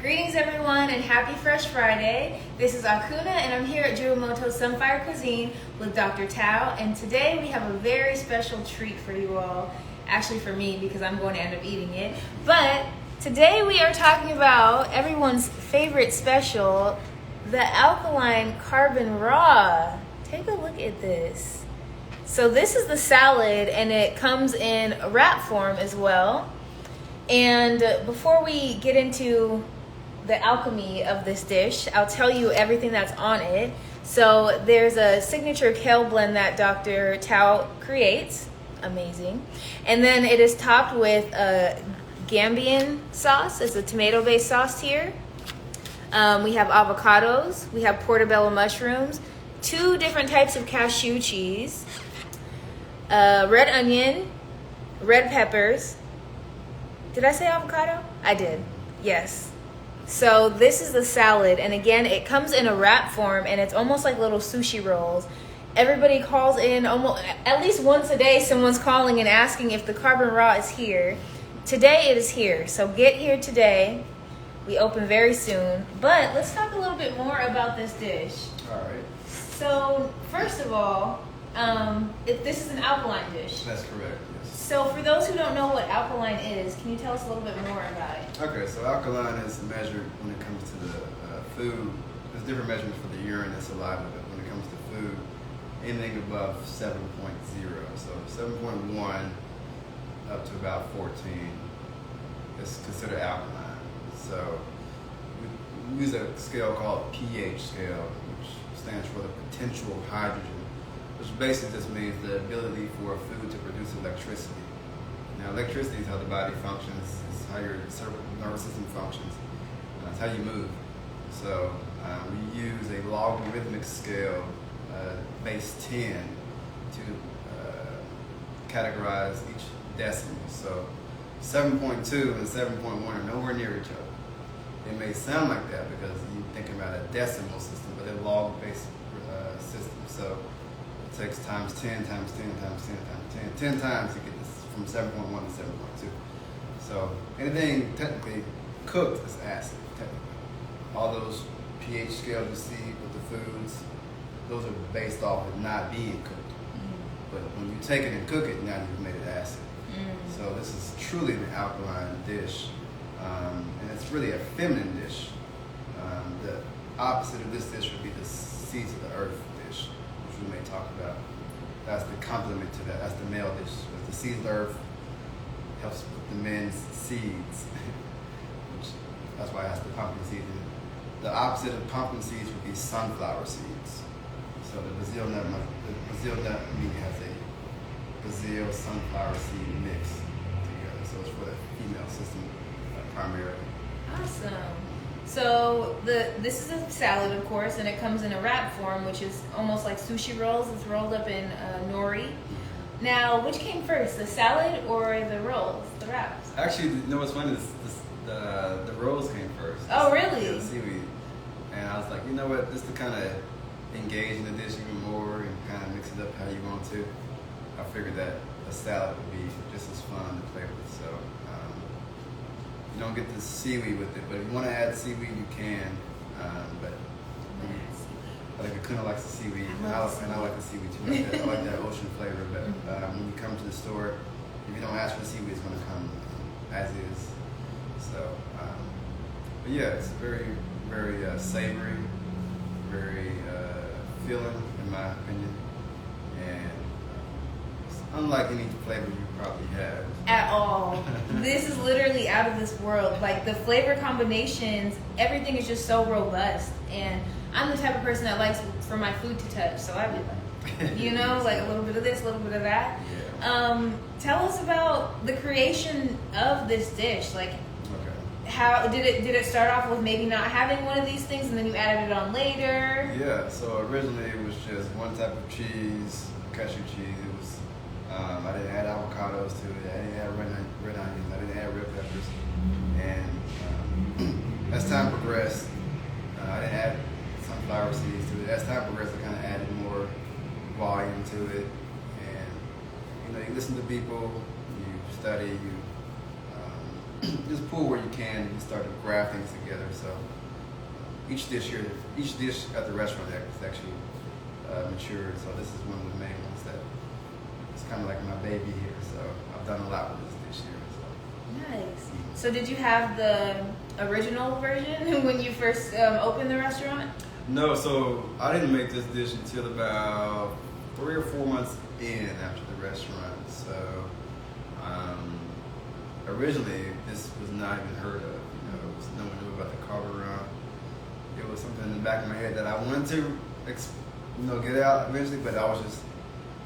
Greetings everyone and happy Fresh Friday. This is Akuna and I'm here at Juamoto's Sunfire Cuisine with Dr. Tao, and today we have a very special treat for you all. Actually for me, because I'm going to end up eating it. But today we are talking about everyone's favorite special, the Alkaline Karbon Ra. Take a look at this. So this is the salad and it comes in wrap form as well. And before we get into the alchemy of this dish, I'll tell you everything that's on it. So there's a signature kale blend that Dr. Tao creates. Amazing. And then it is topped with a Gambian sauce. It's a tomato-based sauce here. We have avocados. We have portobello mushrooms. 2 different types of cashew cheese. Red onion. Red peppers. Did I say avocado? I did. Yes. So this is the salad, and again, it comes in a wrap form, and it's almost like little sushi rolls. Everybody calls in almost at least once a day. Someone's calling and asking if the Karbon Ra is here. Today it is here, so get here today. We open very soon, but let's talk a little bit more about this dish. All right. So first of all, this is an alkaline dish. That's correct, yes. So for those who don't know what alkaline is, can you tell us a little bit more about it? Okay, so alkaline is measured when it comes to the food. There's different measurements for the urine and saliva, but when it comes to food, anything above 7.0. So 7.1 up to about 14 is considered alkaline. So we use a scale called pH scale, which stands for the potential hydrogen, which basically just means the ability for a food to produce electricity. Now, electricity is how the body functions, it's how your nervous system functions, it's how you move. So we use a logarithmic scale, base 10, to categorize each decimal. So 7.2 and 7.1 are nowhere near each other. It may sound like that because you're thinking about a decimal system, but they're log-based systems. So it takes times 10, times 10, times 10, times 10, 10 times to get this from 7.1 to 7.2. So anything technically cooked is acid, technically. All those pH scales you see with the foods, those are based off of not being cooked. But when you take it and cook it, now you've made it acid. So this is truly an alkaline dish. And it's really a feminine dish. The opposite of this dish would be the seeds of the earth dish, which we may talk about. That's the complement to that. That's the male dish. But the seeds of the earth helps with the men's seeds, which that's why it has the pumpkin seeds in it. The opposite of pumpkin seeds would be sunflower seeds. So the Brazil nut meat has a Brazil sunflower seed mix together. So it's for the female system primarily. Awesome. So this is a salad, of course, and it comes in a wrap form, which is almost like sushi rolls. It's rolled up in nori. Now, which came first, the salad or the rolls, the wraps? Actually, you know what's funny is the rolls came first. Oh, really? Yeah, the seaweed. And I was like, you know what, just to kind of engage in the dish even more and kind of mix it up how you want to, I figured that a salad would be just as fun to play with. So you don't get the seaweed with it, but if you want to add seaweed, you can. But I think Akuna likes the seaweed, and I like the seaweed too. I like that ocean flavor. But when you come to the store, if you don't ask for the seaweed, it's going to come as is. So, but yeah, it's very, very savory, very filling, in my opinion, and it's unlike any flavor you probably have. At all. This is literally out of this world. Like the flavor combinations, everything is just so robust. And I'm the type of person that likes for my food to touch. So I'd be like, you know, like a little bit of this, a little bit of that. Yeah. Tell us about the creation of this dish. Like, how did it start off with maybe not having one of these things and then you added it on later? Yeah, so originally it was just one type of cheese, cashew cheese. It was I didn't add avocados to it. I didn't add red onions. I didn't add red peppers. And as time progressed, I didn't add sunflower seeds to it. As time progressed, I kind of added more volume to it. And you listen to people, you study, you just pull where you can and start to graft things together. So each dish at the restaurant is actually matured. So this is one of the main ones that it's kind of like my baby here. So I've done a lot with this dish here. So. Nice. So did you have the original version when you first opened the restaurant? No, so I didn't make this dish until about 3 or 4 months in after the restaurant. So originally this was not even heard of. No one knew about the Karbon Ra. It was something in the back of my head that I wanted to get out eventually, but I was just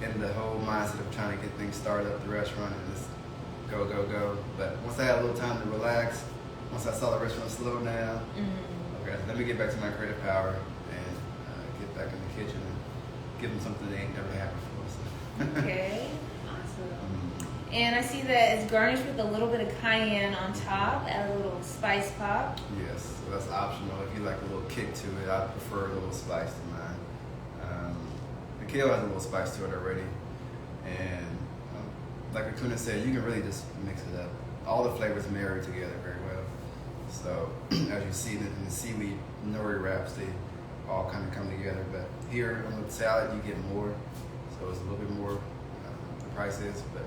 in the whole mindset of trying to get things started up at the restaurant and just go. But once I had a little time to relax, once I saw the restaurant slow down, okay, let me get back to my creative power and get back in the kitchen and give them something they ain't never had before. So. Okay, awesome. And I see that it's garnished with a little bit of cayenne on top, add a little spice pop. Yes, so that's optional. If you like a little kick to it, I prefer a little spice to mine. The kale has a little spice to it already, and like Akuna said, you can really just mix it up. All the flavors marry together very well. So as you see in the seaweed nori wraps, they all kind of come together. But here on the salad, you get more, so it's a little bit more. The price is, but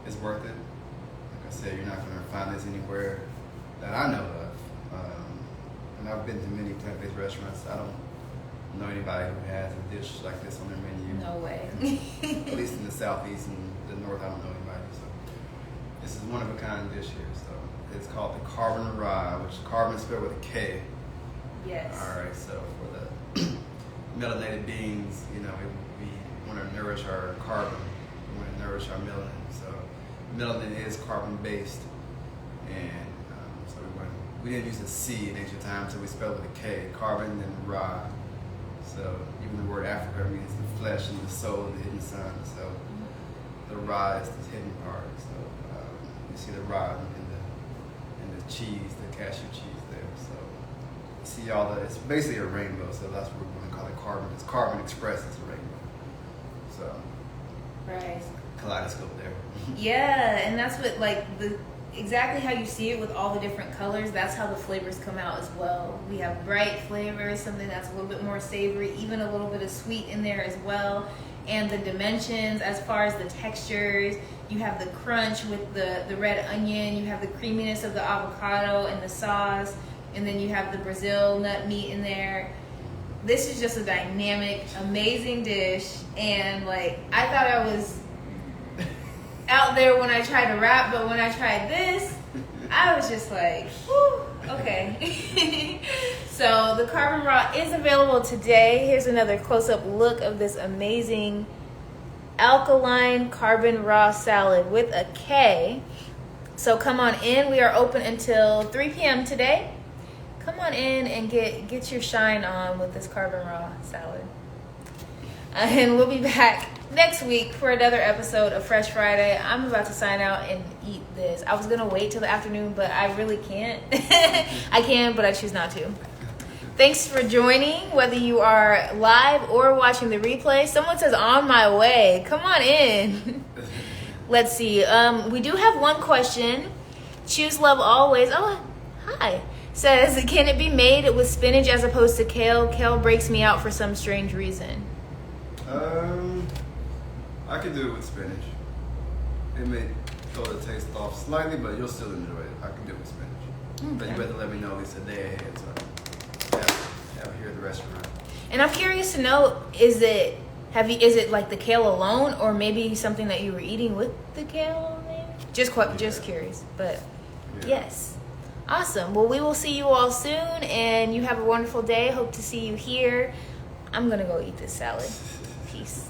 it's worth it. Like I said, you're not going to find this anywhere that I know of. And I've been to many plant-based restaurants. I don't know anybody who has a dish like this on their menu. No way. At least in the southeast and the north, I don't know anybody. So this is one of a kind dish here. So it's called the Karbon Ra, which carbon is spelled with a K. Yes. All right. So for the melanated beings, we want to nourish our carbon. We want to nourish our melanin. So melanin is carbon based, and so we didn't use the C in ancient times, so we spelled it with a K. Carbon and Ra. So even the word Africa means the flesh and the soul of the hidden sun. So the Ra is the hidden part. So you see the Ra in the cheese, the cashew cheese there. So you see it's basically a rainbow. So that's what we're going to call it carbon. It's carbon expressed as a rainbow. So right. Kaleidoscope there. Yeah, and that's what exactly how you see it with all the different colors, that's how the flavors come out as well. We have bright flavors, something that's a little bit more savory, even a little bit of sweet in there as well. And the dimensions as far as the textures, you have the crunch with the red onion, you have the creaminess of the avocado and the sauce, and then you have the Brazil nut meat in there. This is just a dynamic, amazing dish, and I thought I was out there when I tried to wrap, but when I tried this, I was just like, whew, okay. So the Karbon Ra is available today. Here's another close-up look of this amazing Alkaline Karbon Ra salad with a K. So come on in. We are open until 3 p.m. today. Come on in and get your shine on with this Karbon Ra salad. And we'll be back next week for another episode of Fresh Friday. I'm about to sign out and eat this. I was going to wait till the afternoon, but I really can't. I can, but I choose not to. Thanks for joining, whether you are live or watching the replay. Someone says, on my way. Come on in. Let's see. We do have one question. Choose love always. Oh, hi. Says, can it be made with spinach as opposed to kale? Kale breaks me out for some strange reason. I can do it with spinach. It may throw the taste off slightly, but you'll still enjoy it. I can do it with spinach. Okay. But you better let me know at least a day ahead, so I have it here at the restaurant. And I'm curious to know, is it like the kale alone, or maybe something that you were eating with the kale? Maybe? Just curious, but yes. Awesome. Well, we will see you all soon, and you have a wonderful day. Hope to see you here. I'm gonna go eat this salad. Peace.